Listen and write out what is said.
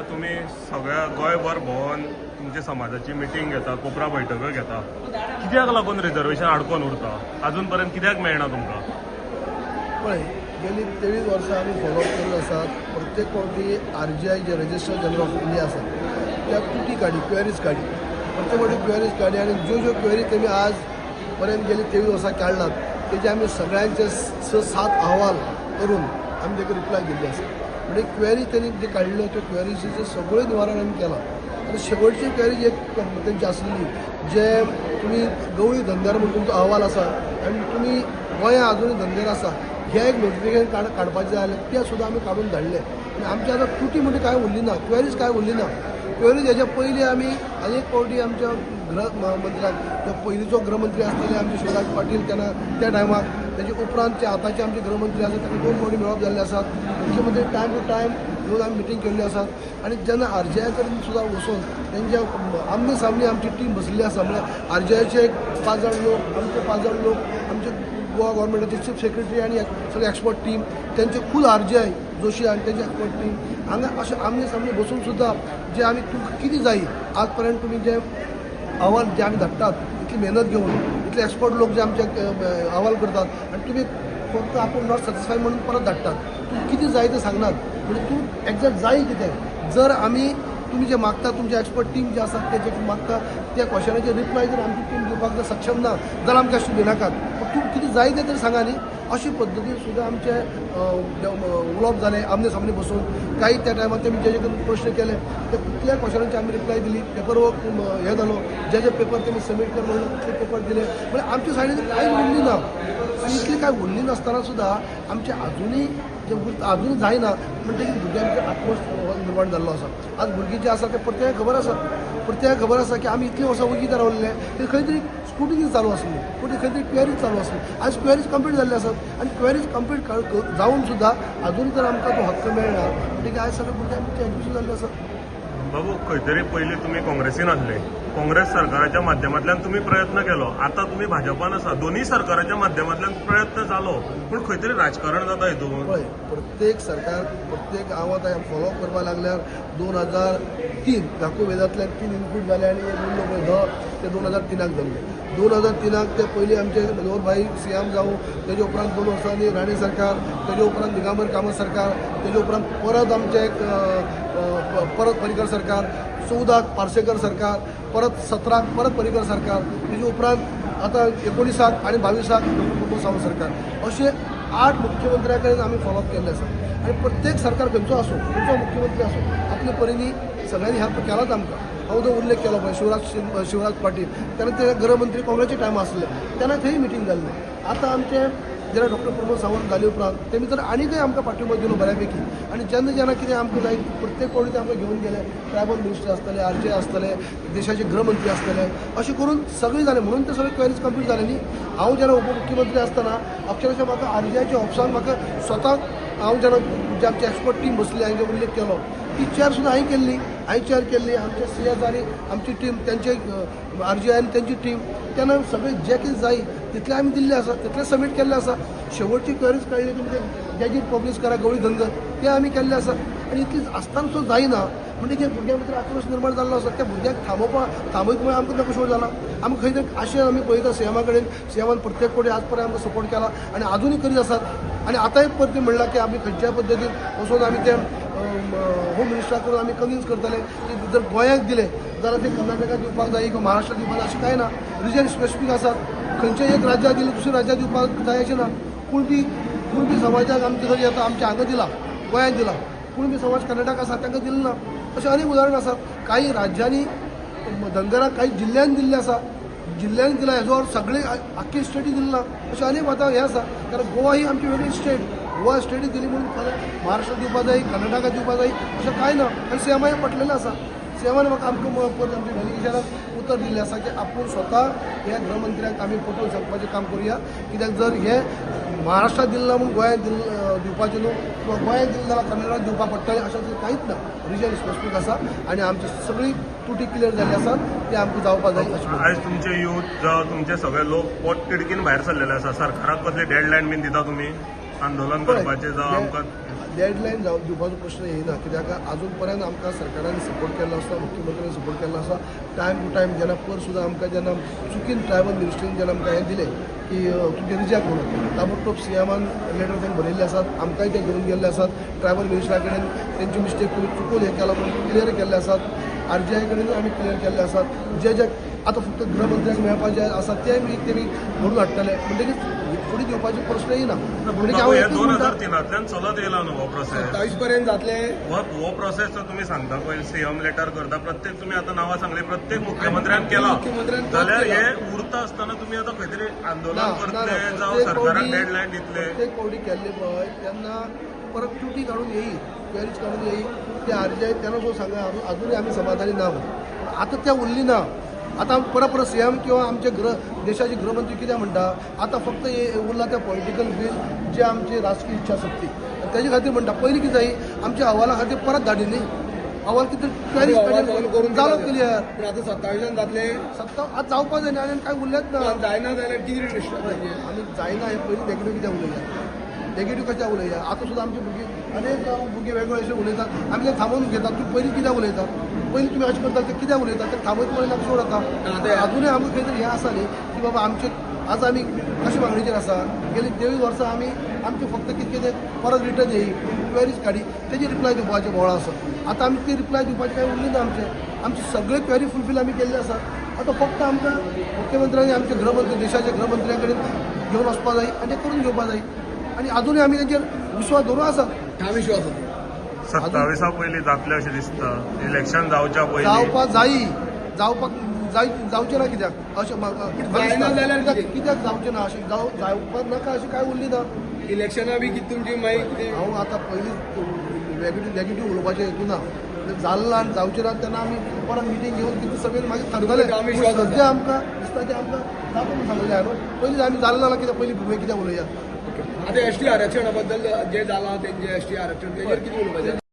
तुम्ही सगळ्या गोंयभर भोंवन तुमच्या समाजाची मिटींग घेता, कोपरा बैठक घेता, कित्याक लागून रिजर्वेशन आडकोन उरता? अजून पर्यंत कित्याक मेळना तुमकां? पळय, गेली 23 वर्सां आमी फॉलोअप केल्ले आसात. प्रत्येक फावटी RGI जे रजिस्टर जनरल ऑफ इंडिया आसा त्या तुटी काडी, क्वेरीज काडी, प्रत्येक फावटी क्वेरीज काडी आनी ज्यो क्वेरी तेमी आज पर्यंत गेली 23 वर्सां काडलात तेजे आमी सगळ्यांचे 6-7 अहवाल करून आमी ताका रिप्लाय दिल्ली आसा. म्हणजे क्वेरी त्यांनी जे काढल्यो त्यो क्वेरीचे सगळें निवारण आमी केलां. आनी शेवटची क्वेरी एक तेंची आसलेली जे तुमी गवळी धंद्यार म्हणून तुमचो अहवाल आसा आनी तुमी गोंया अजूनय धंद्यार आसा हे एक नोटिफिकेशन काडपाचें जालें तें सुद्दां आमी काडून धाडलें. आनी आमची आतां तुटी म्हणजे कांय उरली ना, क्वेरीज कांय उरली ना. क्वेरीज हेच्या पयलीं आमी आनी एक फावटी आमच्या गृहमंत्र्याक जो पयलींचो गृहमंत्री आसलेले आमचे शिवराज पाटील तेन्ना त्या टायमार, तेजे उपरांतचे आतांचे आमचे गृहमंत्री आसात ताका 2 फावटी मेळप जाल्ले आसात. मुख्यमंत्री टायम टू टायम येवन आमी मिटींग केल्ली आसात. आनी जेन्ना RGI कडेन सुद्दां वचून तेंच्या आमने सामने आमची टीम बसलेली आसा. म्हळ्यार RGIचे 5 जाण लोक, आमचे 5 जाण लोक, आमचे गोवा गव्हर्मेंटाचे चीफ सेक्रेटरी आनी सगळे एक्सपर्ट टीम, तेंचे फूल RGI जोशी आनी तेंचे एक्सपर्ट टीम हांगा अशें आमने सामने बसून सुद्दां जे आमी तुमकां कितें जाय आज पर्यंत तुमी जे अहवाल जे आमी धाडटात इतली मेहनत घेवन, इतले एक्सपर्ट लोक जे आमचे अहवाल करतात आनी तुमी फक्त आपूण नॉट सॅटिस्फाय म्हणून परत धाडटात. तुमकां कितें जाय तें सांगनात. म्हणजे तूं एक्झॅक्ट जाय कितें. जर आमी तुमी जे मागता तुमचे एक्सपर्ट टीम जे आसात ते जे मागता त्या क्वेश्चनाचे रिप्लाय जर आमची टीम दिवपाक जर सक्षम ना जाल्यार आमकां अशें दिनाकात. तूं कितें जाय तें तर सांगा न्ही. अशे पद्दतीन सुद्दां आमचे उलोवप जालें आमने सामने बसून. काही त्या टायमार तेमी जे प्रश्न केले ते कितल्या क्वेश्चनांचे आमी रिप्लाय दिली. पेपर वर्क हे जालो, जे पेपर तेमी सबमीट कर म्हणून ते पेपर दिले. म्हणजे आमच्या सायडीन कांय उरली ना. आनी इतली कांय उरली नासतना सुद्दां आमचे अजुनूय जे अजून जायना म्हणजे भुरग्यांचे आत्मविश्वास निर्माण जाल्लो आसा. आज भुरगीं जे आसा ते प्रत्येकाक खबर आसा की आमी इतलीं वर्सां वगीत रावल्ले ते खंय तरी स्कुटिनी चालू आसली, खंय तरी क्वेरीज चालू आसली. आज क्वेरीज कंप्लीट जाल्ले आसात आनी क्वेरीज कंप्लीट जावन सुद्दां अजून तर आमकां तो हक्क मेळना. म्हणजे आज सगळे भुरग्यांचे एडमिशन जाल्ले आसा. बाबू, खंय तरी पयलीं तुमी काँग्रेसीन आसले, काँग्रेस सरकाराच्या माध्यमांतल्यान तुम्ही प्रयत्न केलो, आता तुम्ही भाजपान आसा, दोन्ही सरकाराच्या माध्यमांतल्यान प्रयत्न जालो, पूण खंय तरी राजकारण जाता हितून. पळय, प्रत्येक सरकार प्रत्येक गांवांत फॉलोअप करपाक लागल्यार 2003 दाखो वेदांतल्यान 3 इनपूट जाले आनी 2010 ते 2003 जाल्ले. 2003 ते पयलीं आमचे मनोहरभाई सीएम जावं, तेजे उपरांत 2 वर्सांनी राणे सरकार, तेजे उपरांत दिगंबर कामत सरकार, तेजे उपरांत परत आमचे परत पर्रीकर सरकार, 14 पार्सेकर सरकार, परत 17 परत पर्रीकर सरकार, तेजे उपरांत आता 19 आणि 22 डॉक्टर प्रमोद सावंत सरकार, असे 8 मुख्यमंत्र्यां कडेन आमी फॉलोअप केल्ले आसा. आनी प्रत्येक सरकार खंयचो आसूं, खंयचो मुख्यमंत्री आसूं, आपले परीनी सगळ्यांनी हेल्प केलाच आमकां. हांव जो उल्लेख केलो पळय शिवराज पाटील, तेन्ना ते गृहमंत्री काँग्रेसचे टायम आसले तेन्ना थंय मिटींग जाल्ली. आतां आमचे जेन्ना डॉक्टर प्रमोद सावंत जाले उपरांत तेमी तर आनीकय आमकां पाठिंबो दिलो बऱ्यापैकी. आनी जेन्ना कितें आमकां जाय प्रत्येक फावटी ते आमकां घेवन गेले. ट्रायबल मिनिस्टर आसतले, RGI आसतले, देशाचे गृहमंत्री आसतले, अशें करून सगळीं जालें. म्हणून ते सगळे क्वेरीज कंप्लीट जाले न्ही. हांव जेन्ना उपमुख्यमंत्री आसतना अक्षरशः म्हाका RGIच्या ऑफिसान म्हाका स्वताक हांव जेन्ना जे आमची एक्सपर्ट टीम बसली हांवें उल्लेख केलो ती चेअर सुद्दां हांवें चेअर केल्ली. आमचे CS आनी आमची टीम, त्यांचे RGI आनी तेंची टीम, तेन्ना सगळें जें कितें जाय तितलें आमी दिल्लें आसा, तितलें सबमीट केल्लें आसा. शेवटची क्वेरीज काडली तुमचे गॅजेट पब्लीश करा गवळी धंद ते आमी केल्ले आसा. आनी इतली आसतना सुद्दां जायना म्हणजे जे भुरग्यां भितर आक्रोश निर्माण जाल्लो आसा त्या भुरग्यांक थांबयत म्हळ्यार आमकां नकळो जाला. आमी खंय तरी अशें आमी पळयता सीएमा कडेन, सीएमान प्रत्येक फावटी आज पर्यंत आमकां सपोर्ट केला आनी अजूनय करीत आसात. आनी आतांय परत म्हणलां की आमी खंयच्याय पद्दतीन वचून आमी ते होम मिनिस्टरा करून आमी कन्विन्स करतले की जर गोंयाक दिले जाल्यार ते कर्नाटकाक दिवपाक जाय किंवा महाराष्ट्राक दिवपाक जाय अशें कांय ना. रिजन स्पेसिफीक आसात. खंयच्याय एक राज्याक दिले दुसऱ्या राज्याक दिवपाक जाय अशें ना. कुणबी समाजाक आमचे जरी आतां आमच्या हांगा दिला, गोंयांत दिला, कुणबी समाज कर्नाटक आसा तांकां दिलें ना अशें अनेक उदाहरण आसात काही राज्यांनी धनगराक काही जिल्ह्यांनी दिल्ले आसा जिल्ह्यांनी दिला हेजो अर्थ सगळे आख्खे स्टेटी दिले ना अशें अनेक आतां हें आसा कारण गोवा ही आमची वेगळी स्टेट गोवा स्टेटी दिली म्हणून महाराष्ट्रात दिवपाक जाय कर्नाटकात दिवपाक जाय अशें कांय ना आनी सीएमाय पटलेलें आसा सीएमान म्हाका आमकां आमच्या डेलिगेशनाक उतर दिल्लें आसा की आपूण स्वता ह्या गृहमंत्र्याक आमी पटोवन सांगपाचें काम करुया कित्याक जर हे महाराष्ट्रात दिलें ना म्हणून गोंयांत दिवपाचें न्हू किंवा गोंयांत दिलें जाल्यार कर्नाटकात दिवपाक पडटलें अशें तरी कांयच ना रिजन स्पेसिफीक आसा आनी आमची सगळी तुटी क्लियर जाल्ली आसात ती आमकां जावपाक जाय अशें आयज तुमचे यूथ जावं तुमचे सगळे लोक पोट तिडकीन भायर सरलेले आसा सरकाराक कसले डेडलायन बीन दिता तुमी आंदोलन करपाचें जावं आमकां डेडलायन दिवपाचो प्रश्न येयना कित्याक आजून पर्यंत आमकां सरकारान सपोर्ट केल्लो आसा मुख्यमंत्र्यान सपोर्ट केल्लो आसा टायम टू टायम जेन्ना पर सुद्दां आमकां जेन्ना चुकीन ट्रायबल मिनिस्ट्रीन जेन्ना आमकां हें दिलें की तुमचे रिजेक्ट म्हणून ताबडतोब सीएमान लेटर तेंक बरयल्ले आसात आमकांय ते घेवन गेल्ले आसात ट्रायबल मिनिस्टरा कडेन तेंची मिस्टेक तुमी चुकून हें केला म्हणून क्लियर केल्ले आसात आरजीआय कडेन आमी क्लियर केल्ले आसात जे जे आतां फक्त गृहमंत्र्याक मेळपाक जे आसा ते तेमी भरून हाडटले म्हणटकीच फुडें दिवपाचे प्रश्न येना म्हणटकीर हांव हे एकूच म्हणटा 2003तल्यान चलत येयला न्हू हो प्रोसेस 27 पर्यंत जातले हो प्रोसेस जो तुम्ही सांगता पळय सीएम लेटर करता प्रत्येक तुम्ही आता नांवां सांगली प्रत्येक मुख्यमंत्र्यान केला मुख्यमंत्र्यान जाल्यार केला. हे उरता आसतना तुम्ही आता खंय तरी आंदोलन ना, करतले ना. जावं प्रत्येक सरकाराक कोणी- डेडलायन दितले प्रत्येक कोडी केल्ले पळय तेन्ना परत त्रुटी काडून येईल क्वेरीज काडून येईल ते आरजीआय तेन्ना जो सांगा अजूनही आमी समाधानी ना आतां त्या उरली ना आतां परत सीएम किंवा आमचे देशाचे गृहमंत्री कितें म्हणटा आतां फक्त हे उरला त्या पॉलिटिकल बील जे आमची राजकीय इच्छा शक्ती तेजे खातीर म्हणटा पयलीं कितें जायी आमच्या अहवाला खातीर परत धाडी न्ही अहवाल कितें क्वेरीज करून जालो क्लियर पण आता 27 जातले सत्ता आज जावपाक जायना आनी कांय उरलेंच ना जायना जाल्यार कितें डिस्टर्ब आनी जायना हे पयलीं नेगेटीव कित्याक उलयता नेगेटीव कशा उलयता आतां सुद्दां आमचे भुरगे अनेक भुरगे वेगळे अशे उलयतात आमी ते थांबोवन घेतात तूं पयलीं कित्याक उलयता पयलीं तुमी अशें करता ते कित्याक उलयता ते थांबयत म्हणून आमकां सोडता अजूनय आमकां खंय तरी हें आसा न्ही की बाबा आमचे आज आमी कशे मागणीचेर आसा गेली 23 वर्सां आमी आमचे फक्त कितें कितें परत रिटर्न येयी क्वेरीज काडी तेजी रिप्लाय दिवपाचें बोळां आसा आतां आमी ती रिप्लाय दिवपाचें कांय उरलें ना आमचे सगळे क्वेरी फुलफील आमी केल्ले आसा आतां फक्त आमकां मुख्यमंत्र्यांनी आमचे गृहमंत्री देशाच्या गृहमंत्र्या कडेन घेवन वचपाक जाय आनी ते करून घेवपाक जाय आनी अजूनय आमी तेंचेर विश्वास दवरूं आसा ठाम विश्वास 27 पयलीं जातलें अशें दिसता इलेक्शन जावच्या पयलीं जावपाक जावचें ना कित्याक अशें जायना जाल्यार कित्याक जावचें ना अशें जावपाक नाका अशें कांय उरली ना इलेक्शनां बी कितें तुमची मागीर हांव आतां पयलीं नेगेटीव उलोवपाचें हेतू ना जाल्ला आनी जावचें ना तेन्ना आमी परत मिटींग घेवन कितें सगळें मागीर थारतलें सद्या आमकां दिसता की आमकां जाता म्हणून सांगलें न्हू पयलीं आमी जालें नाल्यार कित्याक पयलीं भुरगे कित्याक उलया आता एसटी आरक्षणा बद्दल जे जालां तेंचे एसटी आरक्षण तेजेर कितें उलोवपाचें